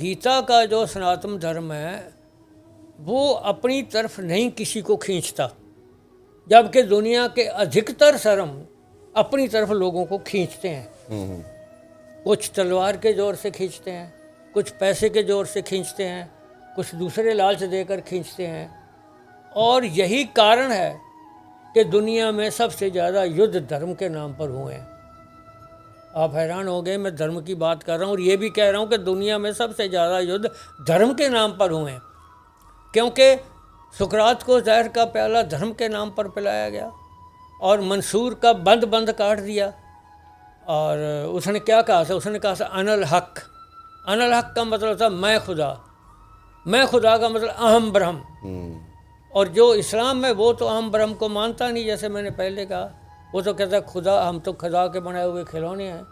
गीता का जो सनातन धर्म है वो अपनी तरफ नहीं किसी को खींचता, जबकि दुनिया के अधिकतर धर्म अपनी तरफ लोगों को खींचते हैं। कुछ तलवार के जोर से खींचते हैं, कुछ पैसे के जोर से खींचते हैं, कुछ दूसरे लालच देकर खींचते हैं। और यही कारण है कि दुनिया में सबसे ज़्यादा युद्ध धर्म के नाम पर हुए हैं। आप हैरान हो गए, मैं धर्म की बात कर रहा हूँ और ये भी कह रहा हूँ कि दुनिया में सबसे ज़्यादा युद्ध धर्म के नाम पर हुए हैं, क्योंकि सुकरात को जहर का प्याला धर्म के नाम पर पिलाया गया और मंसूर का बंद बंद काट दिया। और उसने क्या कहा था? उसने कहा था अनल हक। अनल हक का मतलब था मैं खुदा, मैं खुदा का मतलब अहम ब्रह्म। और जो इस्लाम में वो तो अहम ब्रह्म को मानता नहीं, जैसे मैंने पहले कहा, वो तो कहता है खुदा, हम तो खुदा के बनाए हुए खिलौने हैं।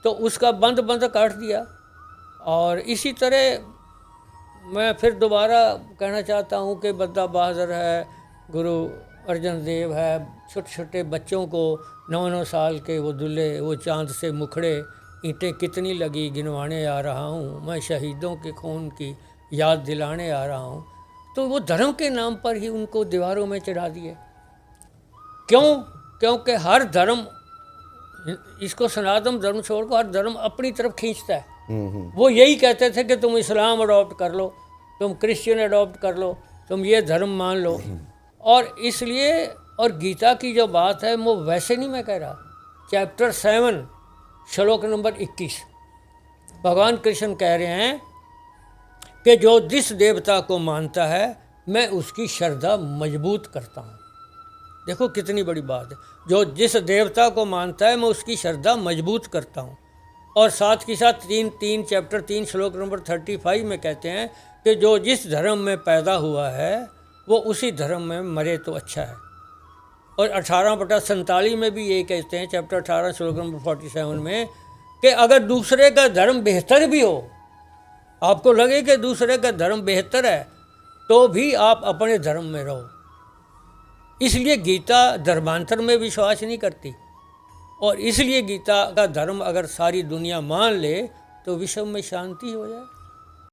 तो उसका बंद बंद काट दिया। और इसी तरह मैं फिर दोबारा कहना चाहता हूँ कि बद्दा बहादुर है, गुरु अर्जन देव है, छोटे छोटे बच्चों को 9-9 साल के वो दुल्हे, वो चांद से मुखड़े, ईंटें कितनी लगी गिनवाने आ रहा हूँ, मैं शहीदों के खून की याद दिलाने आ रहा हूँ। तो वो धर्म के नाम पर ही उनको दीवारों में चढ़ा दिए। क्यों? क्योंकि हर धर्म, इसको सनातन धर्म छोड़कर हर धर्म अपनी तरफ खींचता है। वो यही कहते थे कि तुम इस्लाम अडॉप्ट कर लो, तुम क्रिश्चियन अडॉप्ट कर लो, तुम ये धर्म मान लो। और इसलिए, और गीता की जो बात है वो वैसे नहीं मैं कह रहा, चैप्टर 7 श्लोक नंबर 21 भगवान कृष्ण कह रहे हैं कि जो जिस देवता को मानता है मैं उसकी श्रद्धा मजबूत करता हूँ। देखो कितनी बड़ी बात है, जो जिस देवता को मानता है मैं उसकी श्रद्धा मजबूत करता हूँ। और साथ के साथ चैप्टर 3 श्लोक नंबर 35 में कहते हैं कि जो जिस धर्म में पैदा हुआ है वो उसी धर्म में मरे तो अच्छा है। और 18/47 में भी यही कहते हैं, चैप्टर 18 श्लोक नंबर 47 में, कि अगर दूसरे का धर्म बेहतर भी हो, आपको लगे कि दूसरे का धर्म बेहतर है, तो भी आप अपने धर्म में रहो। इसलिए गीता धर्मांतर में विश्वास नहीं करती। और इसलिए गीता का धर्म अगर सारी दुनिया मान ले तो विश्व में शांति हो जाए।